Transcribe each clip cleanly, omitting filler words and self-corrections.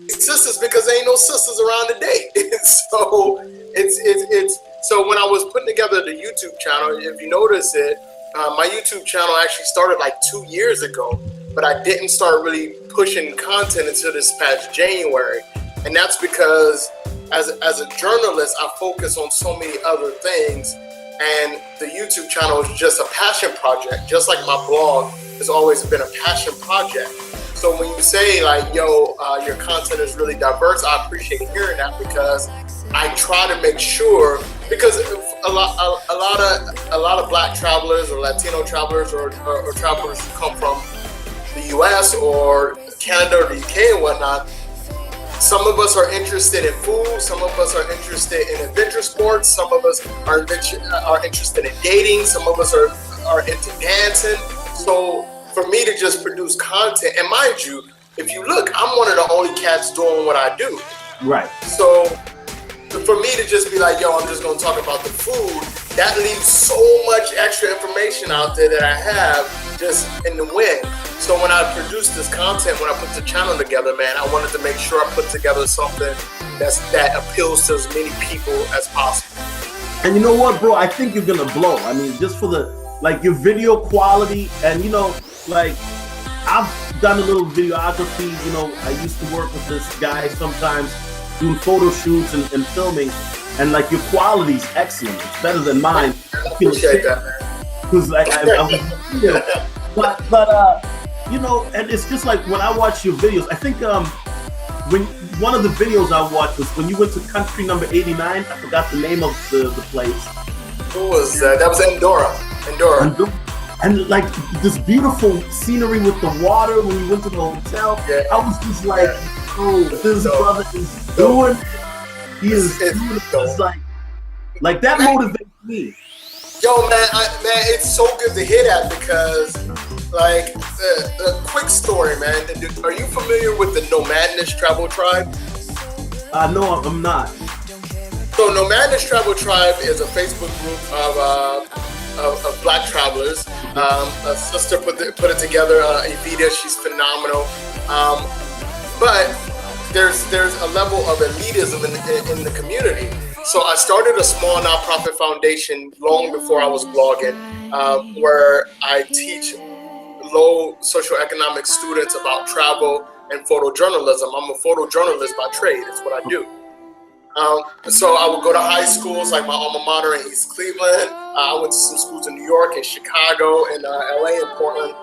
sisters because there ain't no sisters around to date. So it's so when I was putting together the YouTube channel, if you notice it, my YouTube channel actually started like 2 years ago, but I didn't start really pushing content until this past January, and that's because as a journalist, I focus on so many other things, and the YouTube channel is just a passion project, just like my blog has always been a passion project. So when you say like, "Yo, your content is really diverse," I appreciate hearing that because I try to make sure because a lot of Black travelers or Latino travelers or travelers who come from the U.S. or Canada or the U.K. and whatnot. Some of us are interested in food. Some of us are interested in adventure sports. Some of us are interested in dating. Some of us are into dancing. So for me to just produce content, and mind you, if you look, I'm one of the only cats doing what I do. Right. So for me to just be like, yo, I'm just going to talk about the food, that leaves so much extra information out there that I have just in the wind. So when I produced this content, when I put the channel together, man, I wanted to make sure I put together something that appeals to as many people as possible. And you know what, bro? I think you're gonna blow. I mean, just for the your video quality, and like I've done a little videography. I used to work with this guy sometimes doing photo shoots and filming, and like your quality is excellent. It's better than mine. I appreciate that, man. Because and it's just like when I watch your videos, I think when one of the videos I watched was when you went to country number 89. I forgot the name of the place. Who was that? That was Andorra. And like this beautiful scenery with the water when you went to the hotel. Yeah. I was just like, oh, this brother is doing it. He is doing it. It's like that motivates me. Yo, man, it's so good to hear that because, like, the quick story, man. Are you familiar with the Nomadness Travel Tribe? No, I'm not. So, Nomadness Travel Tribe is a Facebook group of Black travelers. A sister put it together, Evita. She's phenomenal. But there's a level of elitism in the community. So I started a small nonprofit foundation long before I was blogging, where I teach low socioeconomic students about travel and photojournalism. I'm a photojournalist by trade. It's what I do. So I would go to high schools like my alma mater in East Cleveland. I went to some schools in New York, in Chicago, in LA, and Portland.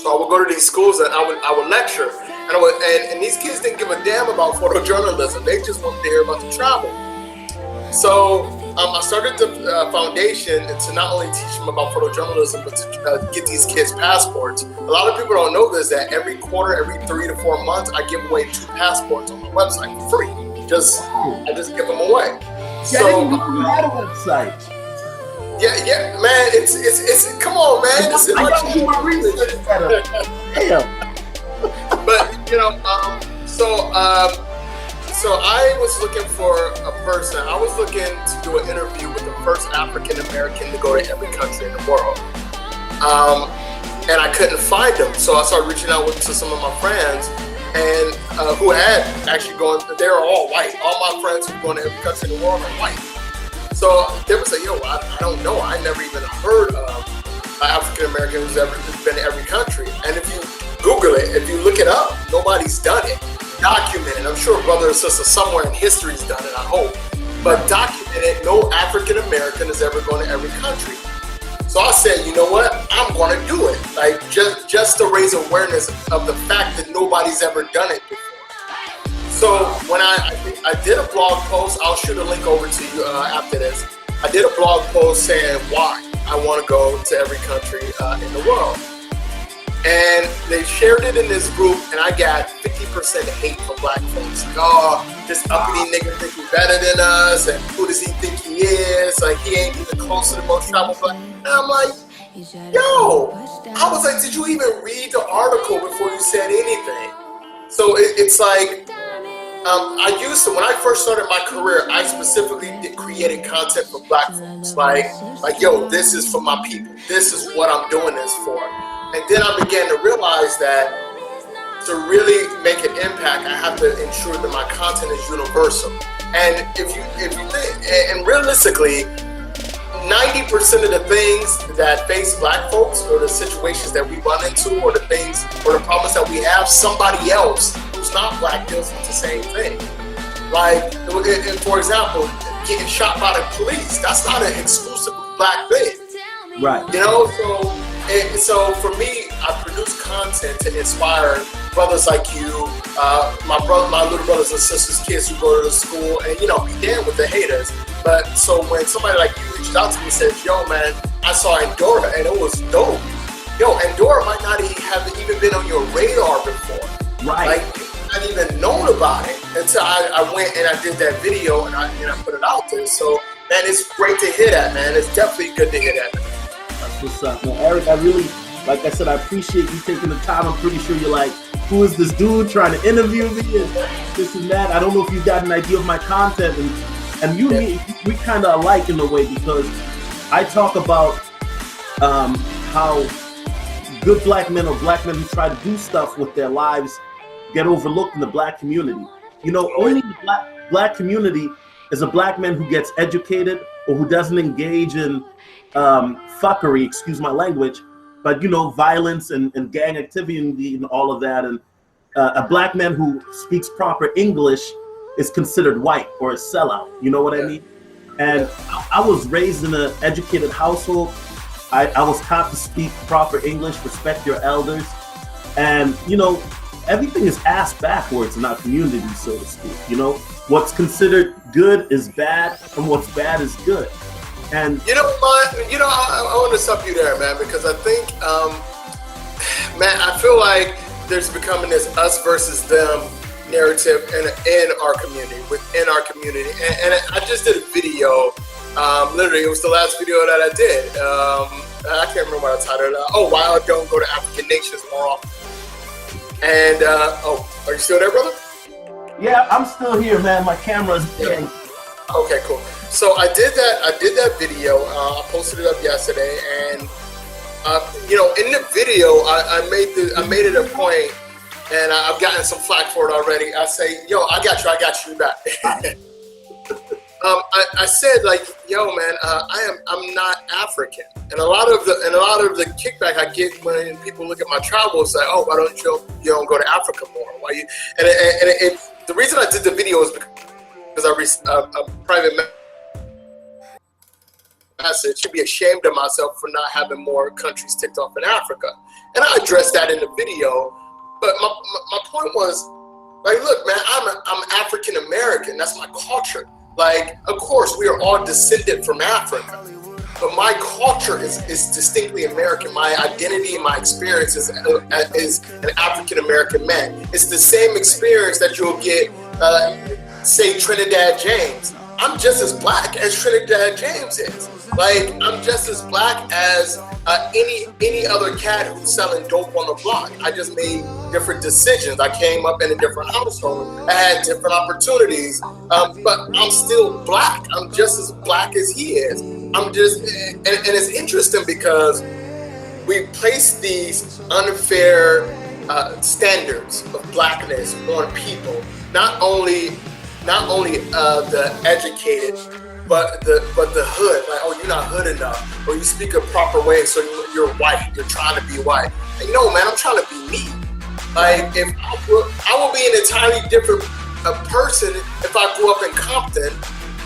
So I would go to these schools and I would lecture. And these kids didn't give a damn about photojournalism. They just wanted to hear about the travel. So I started the foundation to not only teach them about photojournalism, but to get these kids passports. A lot of people don't know this, that every quarter, every 3 to 4 months, I give away 2 passports on my website for free. I just give them away. So I didn't even know you had a website. Yeah, man. It's come on, man. I gotta do my research better. Damn. But so I was looking for a person. I was looking to do an interview with the first African American to go to every country in the world. And I couldn't find them. So I started reaching out to some of my friends and who had actually gone. They were all white. All my friends who were going to every country in the world are white. So they would say, yo, I don't know. I never even heard of an African American who's ever been to every country. And if you Google it, if you look it up, nobody's done it. Documented. I'm sure brother or sister somewhere in history's done it, I hope. But documented, no African American is ever going to every country. So I said, you know what? I'm going to do it. Like just to raise awareness of the fact that nobody's ever done it before. So when I did a blog post, I'll shoot a link over to you after this. I did a blog post saying why I want to go to every country in the world. And they shared it in this group, and I got 50% hate from Black folks. Like, oh, this uppity nigga think he's better than us, and who does he think he is? Like, he ain't even close to the most traveled Black. And I'm like, yo, I was like, did you even read the article before you said anything? So it's like, I used to, when I first started my career, I specifically created content for Black folks. Like, yo, this is for my people. This is what I'm doing this for. And then I began to realize that to really make an impact, I have to ensure that my content is universal. And if you think, and realistically, 90% of the things that face Black folks, or the situations that we run into, or the things, or the problems that we have, somebody else who's not Black deals with the same thing. Like, for example, getting shot by the police, that's not an exclusive Black thing. Right. You know, so for me, I produce content to inspire brothers like you, my little brothers and sisters, kids who go to the school, and be damn with the haters. But so when somebody like you reached out to me and said, "Yo, man, I saw Endora and it was dope." Yo, Endora might not have even been on your radar before. Right. Like, you hadn't even known about it until I went and I did that video and I put it out there. So, man, it's great to hear that, man. It's definitely good to hear that. That's what's up. Now, Eric, I really, like I said, I appreciate you taking the time. I'm pretty sure you're like, who is this dude trying to interview me and this and that? I don't know if you got an idea of my content, and you and me, we kind of alike in a way, because I talk about how good Black men, or Black men who try to do stuff with their lives, get overlooked in the Black community. Only the Black community is a Black man who gets educated, or who doesn't engage in fuckery, excuse my language, but violence and gang activity and all of that. And a Black man who speaks proper English is considered white or a sellout. You know what I mean? And I was raised in an educated household. I was taught to speak proper English, respect your elders, and everything is ass backwards in our community, so to speak. What's considered good is bad, and what's bad is good. And I want to stop you there, man, because I think, man, I feel like there's becoming this us versus them narrative in our community, within our community. And I just did a video. Literally, it was the last video that I did. I can't remember what I titled it. Oh, why I don't go to African nations more often. And are you still there, brother? Yeah, I'm still here, man. My camera's dead. Okay, cool. So I did that video. I posted it up yesterday, and in the video, I made it a point, and I've gotten some flack for it already. I say, "Yo, I got you back." I said, like, "Yo, man, I'm not African," and a lot of the kickback I get when people look at my travel is like, "Oh, why don't you don't go to Africa more? Why you?" And the reason I did the video is because I received a private message. Should be ashamed of myself for not having more countries ticked off in Africa, and I addressed that in the video. But my point was, like, look, man, I'm African American. That's my culture. Like, of course, we are all descended from Africa, but my culture is distinctly American. My identity and my experience is an African American man. It's the same experience that you'll get, say, Trinidad James. I'm just as Black as Trinidad James is. Like, I'm just as Black as any other cat who's selling dope on the block. I just made different decisions. I came up in a different household. I had different opportunities, but I'm still Black. I'm just as Black as he is. I'm just, and it's interesting because we place these unfair standards of Blackness on people. Not only the educated, but the hood. Like, oh, you're not hood enough, or you speak a proper way, so you're white. You're trying to be white. And man, I'm trying to be me. Like, if I will be an entirely different person if I grew up in Compton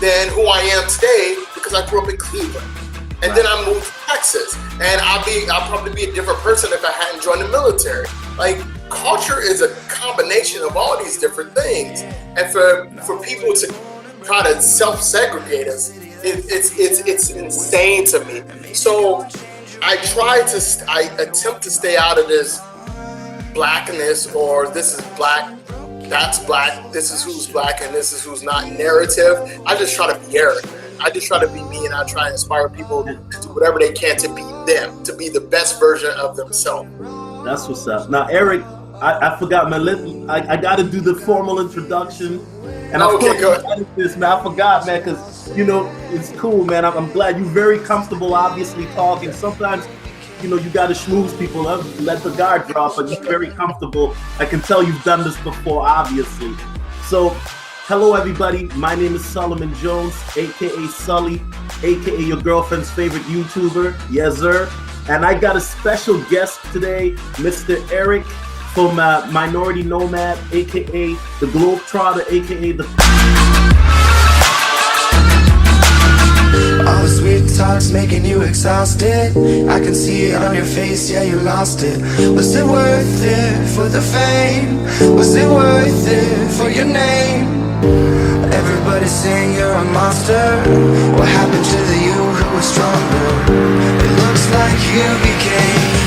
than who I am today, because I grew up in Cleveland. And then I moved to Texas, and I'll probably be a different person if I hadn't joined the military. Like, culture is a combination of all these different things, and for people to try to self-segregate us, it's insane to me. So I attempt to stay out of this Blackness, or this is Black, that's Black, this is who's Black, and this is who's not narrative. I just try to be Eric. I just try to be me, and I try to inspire people to do whatever they can to be them, to be the best version of themselves. That's what's up. Now, Eric, I forgot, man. I got to do the formal introduction. And okay, go ahead. This, man, I forgot, man, because, it's cool, man. I'm glad you're very comfortable, obviously, talking. Sometimes you know, you got to schmooze people up, let the guard drop, but you're very comfortable. I can tell you've done this before, obviously. So, hello everybody. My name is Solomon Jones, aka Sully, aka your girlfriend's favorite YouTuber. Yes, sir. And I got a special guest today, Mr. Eric from Minority Nomad, aka the Globetrotter, aka the. All the sweet talk's making you exhausted. I can see it on your face, yeah, you lost it. Was it worth it for the fame? Was it worth it for your name? Everybody's saying you're a monster. What happened to the you who was stronger? It looks like you became